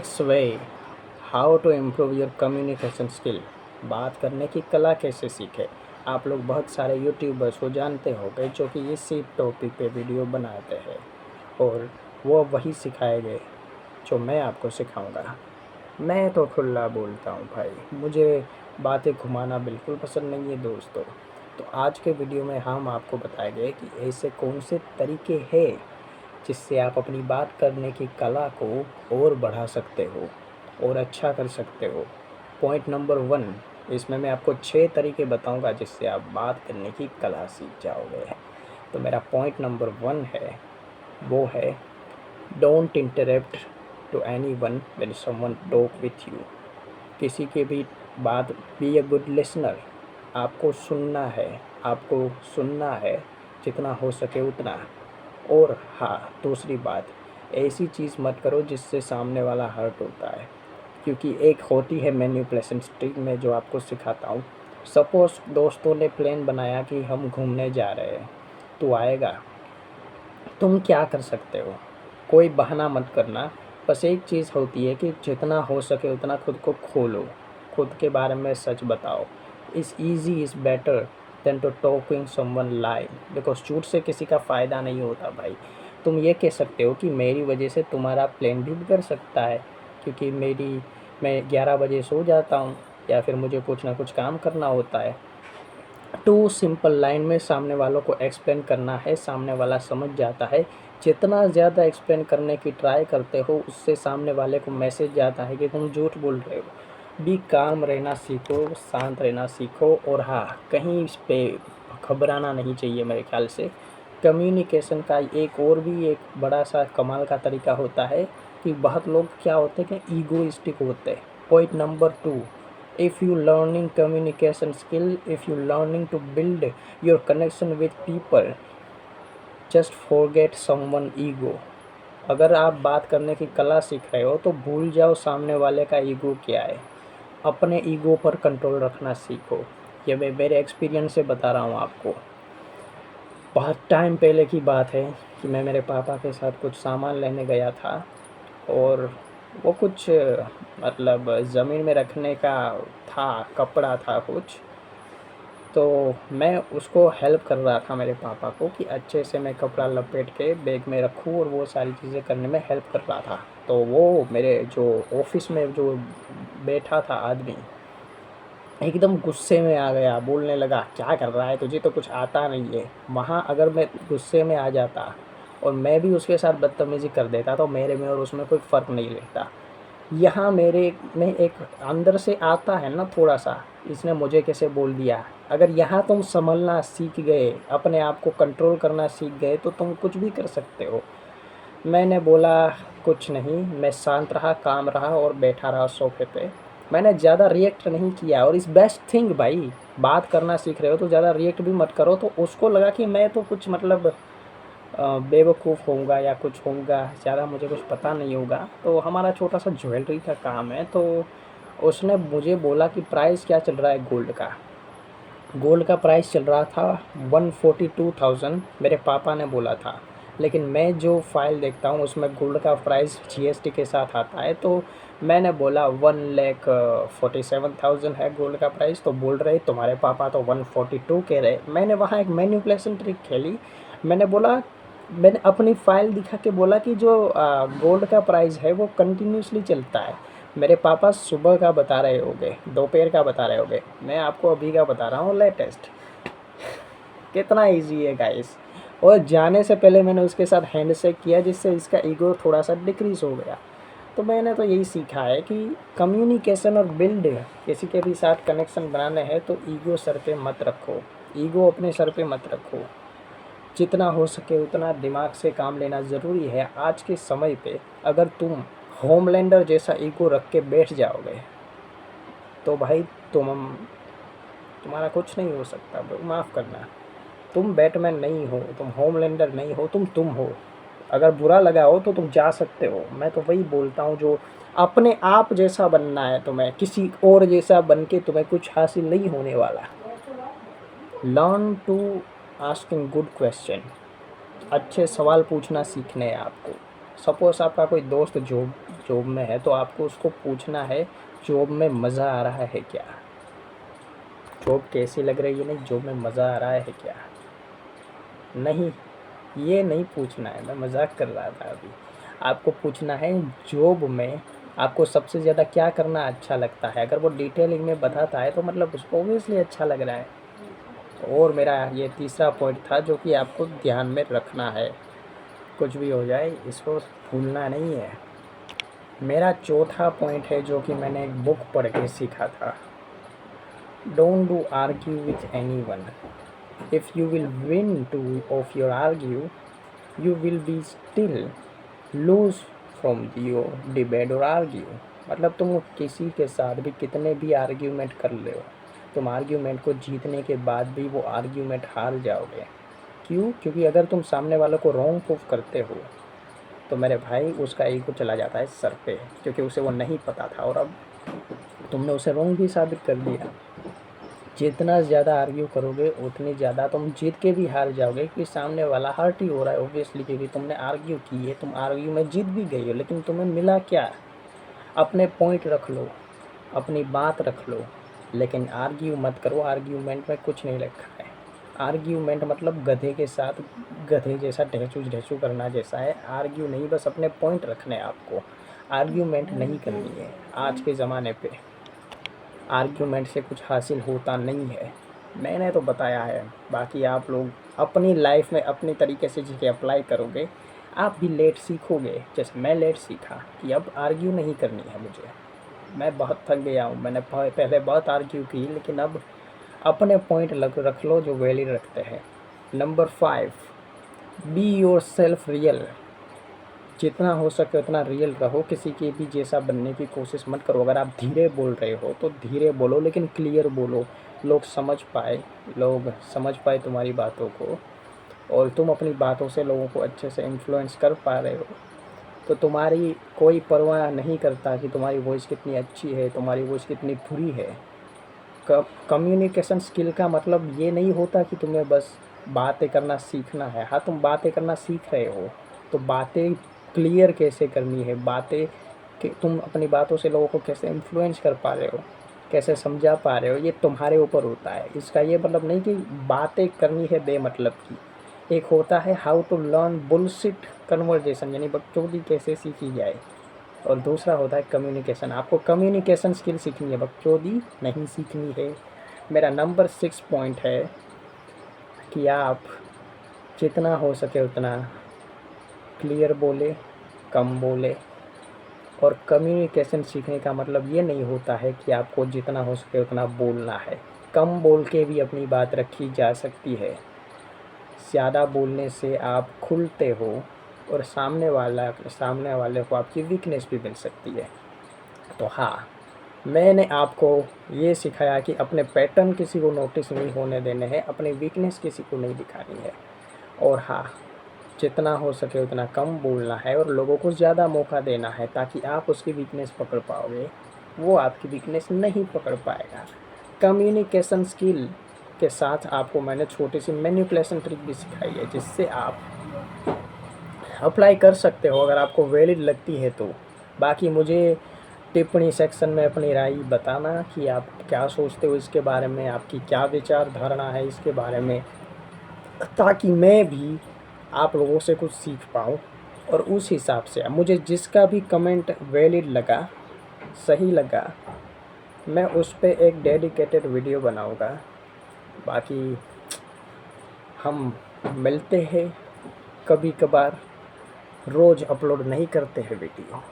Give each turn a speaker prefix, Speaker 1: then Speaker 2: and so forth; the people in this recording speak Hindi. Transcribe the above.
Speaker 1: Six way how to improve your communication skill. बात करने की कला कैसे सीखें। आप लोग बहुत सारे यूट्यूबर्स को जानते होंगे जो कि इसी टॉपिक पे वीडियो बनाते हैं और वो वही सिखाएंगे जो मैं आपको सिखाऊंगा। मैं तो खुला बोलता हूँ भाई, मुझे बातें घुमाना बिल्कुल पसंद नहीं है दोस्तों। तो आज के वीडियो में हम आपको बताएंगे कि ऐसे कौन से तरीके हैं जिससे आप अपनी बात करने की कला को और बढ़ा सकते हो और अच्छा कर सकते हो। पॉइंट नंबर 1, इसमें मैं आपको 6 तरीके बताऊंगा जिससे आप बात करने की कला सीख जाओगे। तो मेरा पॉइंट नंबर 1 है, वो है don't interrupt to anyone when someone talk with you. किसी की भी बात, बी अ गुड लिसनर। आपको सुनना है जितना हो सके उतना। और हाँ, दूसरी बात, ऐसी चीज़ मत करो जिससे सामने वाला हर्ट होता है, क्योंकि एक होती है मैनिपुलेशन स्ट्रिक में जो आपको सिखाता हूँ। सपोज़ दोस्तों ने प्लान बनाया कि हम घूमने जा रहे हैं, तू आएगा। तुम क्या कर सकते हो, कोई बहाना मत करना। बस एक चीज़ होती है कि जितना हो सके उतना खुद को खोलो, खुद के बारे में सच बताओ। Is easy is better than to talking someone lie, because झूठ से किसी का फ़ायदा नहीं होता भाई। तुम ये कह सकते हो कि मेरी वजह से तुम्हारा प्लान भी बिगड़ सकता है, क्योंकि मैं 11 बजे सो जाता हूँ या फिर मुझे कुछ ना कुछ काम करना होता है। टू सिंपल लाइन में सामने वालों को एक्सप्लेन करना है, सामने वाला समझ जाता है। जितना ज़्यादा एक्सप्लेन करने की ट्राई करते हो उससे सामने वाले को मैसेज जाता है कि तुम झूठ बोल रहे हो। बी काम रहना सीखो, शांत रहना सीखो। और हाँ, कहीं इस पे घबराना नहीं चाहिए मेरे ख्याल से। कम्युनिकेशन का एक बड़ा सा कमाल का तरीका होता है कि बहुत लोग क्या होते हैं कि ईगोइस्टिक होते हैं। Point number 2, if you learning communication skill, if you learning to build your connection with people, just forget someone ego। अगर आप बात करने की कला सीख रहे हो तो भूल जाओ सामने वाले का ईगो क्या है। अपने ईगो पर कंट्रोल रखना सीखो। ये मैं मेरे एक्सपीरियंस से बता रहा हूँ आपको। बहुत टाइम पहले की बात है कि मैं मेरे पापा के साथ कुछ सामान लेने गया था और वो कुछ मतलब ज़मीन में रखने का था, कपड़ा था कुछ। तो मैं उसको हेल्प कर रहा था मेरे पापा को कि अच्छे से मैं कपड़ा लपेट के बैग में रखूँ और वो सारी चीज़ें करने में हेल्प कर रहा था। तो वो मेरे जो ऑफिस में जो बैठा था आदमी एकदम गुस्से में आ गया, बोलने लगा क्या कर रहा है, तुझे तो कुछ आता नहीं है। वहाँ अगर मैं गुस्से में आ जाता और मैं भी उसके साथ बदतमीज़ी कर देता तो मेरे में और उसमें कोई फ़र्क नहीं रहता। यहाँ मेरे में एक अंदर से आता है ना थोड़ा सा, इसने मुझे कैसे बोल दिया। अगर यहाँ तुम संभलना सीख गए, अपने आप को कंट्रोल करना सीख गए तो तुम कुछ भी कर सकते हो। मैंने बोला कुछ नहीं, मैं शांत रहा, काम रहा और बैठा रहा सोफे पे। मैंने ज़्यादा रिएक्ट नहीं किया। और इस बेस्ट थिंग भाई, बात करना सीख रहे हो तो ज़्यादा रिएक्ट भी मत करो। तो उसको लगा कि मैं तो कुछ मतलब बेवकूफ़ होऊंगा या कुछ होऊंगा, ज़्यादा मुझे कुछ पता नहीं होगा। तो हमारा छोटा सा ज्वेलरी का काम है। तो उसने मुझे बोला कि प्राइस क्या चल रहा है गोल्ड का। गोल्ड का प्राइस चल रहा था 142,000, मेरे पापा ने बोला था। लेकिन मैं जो फाइल देखता हूँ उसमें गोल्ड का प्राइस जीएसटी के साथ आता है। तो मैंने बोला 1,47,000 है गोल्ड का प्राइस। तो बोल रहे तुम्हारे पापा तो 142 कह रहे। मैंने वहाँ एक मैनिपुलेशन ट्रिक खेली। मैंने अपनी फ़ाइल दिखा के बोला कि जो गोल्ड का प्राइस है वो कंटिन्यूसली चलता है। मेरे पापा सुबह का बता रहे होंगे, दोपहर का बता रहे होंगे, मैं आपको अभी का बता रहा हूँ लेटेस्ट। कितना इजी है गाइस। और जाने से पहले मैंने उसके साथ हैंडशेक किया जिससे इसका ईगो थोड़ा सा डिक्रीज़ हो गया। तो मैंने तो यही सीखा है कि कम्युनिकेशन और बिल्ड किसी के भी साथ कनेक्शन बनाने हैं तो ईगो सर पे मत रखो, ईगो अपने सर पे मत रखो। जितना हो सके उतना दिमाग से काम लेना ज़रूरी है आज के समय पे। अगर तुम होमलैंडर जैसा ईगो रख के बैठ जाओगे तो भाई तुम्हारा कुछ नहीं हो सकता ब्रो, माफ़ करना। तुम बैटमैन नहीं हो, तुम होमलैंडर नहीं हो, तुम हो। अगर बुरा लगा हो तो तुम जा सकते हो। मैं तो वही बोलता हूँ, जो अपने आप जैसा बनना है तुम्हें, किसी और जैसा बन के तुम्हें कुछ हासिल नहीं होने वाला। Learn to asking good question. अच्छे सवाल पूछना सीखने हैं आपको। सपोज़ आपका कोई दोस्त जॉब जॉब में है, तो आपको उसको पूछना है जॉब में मज़ा आ रहा है क्या? जॉब कैसी लग रही है नहीं, जॉब में मज़ा आ रहा है क्या? नहीं, ये नहीं पूछना है, मैं मज़ाक कर रहा था अभी। आपको पूछना है जॉब में आपको सबसे ज़्यादा क्या करना अच्छा लगता है? अगर वो डिटेलिंग में बताता है तो मतलब उसको ऑब्वियसली अच्छा लग रहा है। और मेरा ये तीसरा पॉइंट था जो कि आपको ध्यान में रखना है, कुछ भी हो जाए इसको भूलना नहीं है। मेरा चौथा पॉइंट है जो कि मैंने एक बुक पढ़ के सीखा था, don't do argue with anyone. If you will win two of your argue, you will be still lose from your debate or argue। मतलब तुम किसी के साथ भी कितने भी आर्ग्यूमेंट कर ले हो, तुम आर्ग्यूमेंट को जीतने के बाद भी वो आर्ग्यूमेंट हार जाओगे। क्यों? क्योंकि अगर तुम सामने वालों को रॉन्ग प्रूफ करते हो तो मेरे भाई उसका ईगो चला जाता है सर पे, क्योंकि उसे वो नहीं पता था और अब तुमने उसे रॉन्ग भी साबित कर दिया। जितना ज़्यादा आर्ग्यू करोगे उतनी ज़्यादा तुम जीत के भी हार जाओगे, क्योंकि सामने वाला हर्ट ही हो रहा है ऑब्वियसली, क्योंकि तुमने आर्ग्यू की है, तुम आर्ग्यू में जीत भी गई हो, लेकिन तुम्हें मिला क्या? अपने पॉइंट रख लो, अपनी बात रख लो, लेकिन आर्ग्यू मत करो। आर्ग्यूमेंट में कुछ नहीं रखा है। आर्ग्यूमेंट मतलब गधे के साथ गधे जैसा ढेचू ढेचू करना जैसा है। आर्ग्यू नहीं, बस अपने पॉइंट रखने हैं आपको, आर्ग्यूमेंट नहीं करनी है। आज के ज़माने पे आर्ग्यूमेंट से कुछ हासिल होता नहीं है, मैंने तो बताया है। बाकी आप लोग अपनी लाइफ में अपनी तरीके से चीज़ें अप्लाई करोगे, आप भी लेट सीखोगे। जैसे मैं लेट सीखा कि अब आर्ग्यू नहीं करनी है मुझे, मैं बहुत थक गया हूँ। मैंने पहले बहुत आर्ग्यू की, लेकिन अब अपने पॉइंट रख लो जो वैलिड रखते हैं। Number 5, be your self real. जितना हो सके उतना रियल रहो, किसी के भी जैसा बनने की कोशिश मत करो। अगर आप धीरे बोल रहे हो तो धीरे बोलो, लेकिन क्लियर बोलो, लोग समझ पाए तुम्हारी बातों को, और तुम अपनी बातों से लोगों को अच्छे से इन्फ्लुएंस कर पा रहे हो। तो तुम्हारी कोई परवाह नहीं करता कि तुम्हारी वॉइस कितनी अच्छी है, तुम्हारी वॉइस कितनी बुरी है। कम्युनिकेशन स्किल का मतलब ये नहीं होता कि तुम्हें बस बातें करना सीखना है। हाँ, तुम बातें करना सीख रहे हो तो बातें क्लियर कैसे करनी है, बातें कि तुम अपनी बातों से लोगों को कैसे इन्फ्लुएंस कर पा रहे हो, कैसे समझा पा रहे हो, ये तुम्हारे ऊपर होता है। इसका ये मतलब नहीं कि बातें करनी है बेमतलब की। एक होता है how to learn bullshit conversation, यानी बकचोदी कैसे सीखी जाए, और दूसरा होता है कम्युनिकेशन। आपको कम्युनिकेशन स्किल सीखनी है, बकचोदी नहीं सीखनी है। मेरा नंबर 6 पॉइंट है कि आप जितना हो सके उतना क्लियर बोले, कम बोले। और कम्युनिकेशन सीखने का मतलब ये नहीं होता है कि आपको जितना हो सके उतना बोलना है। कम बोल के भी अपनी बात रखी जा सकती है। ज़्यादा बोलने से आप खुलते हो और सामने वाले को आपकी वीकनेस भी मिल सकती है। तो हाँ, मैंने आपको ये सिखाया कि अपने पैटर्न किसी को नोटिस नहीं होने देने हैं, अपनी वीकनेस किसी को नहीं दिखानी है। और हाँ, जितना हो सके उतना कम बोलना है और लोगों को ज़्यादा मौका देना है, ताकि आप उसकी वीकनेस पकड़ पाओगे, वो आपकी वीकनेस नहीं पकड़ पाएगा। कम्युनिकेशन स्किल के साथ आपको मैंने छोटी सी मैनिपुलेशन ट्रिक भी सिखाई है, जिससे आप अप्लाई कर सकते हो अगर आपको वैलिड लगती है तो। बाकी मुझे टिप्पणी सेक्शन में अपनी राय बताना कि आप क्या सोचते हो इसके बारे में, आपकी क्या विचार धारणा है इसके बारे में, ताकि मैं भी आप लोगों से कुछ सीख पाऊँ। और उस हिसाब से मुझे जिसका भी कमेंट वैलिड लगा, सही लगा, मैं उस पे एक डेडिकेटेड वीडियो बनाऊँगा। बाकी हम मिलते हैं कभी कभार, रोज़ अपलोड नहीं करते हैं वीडियो।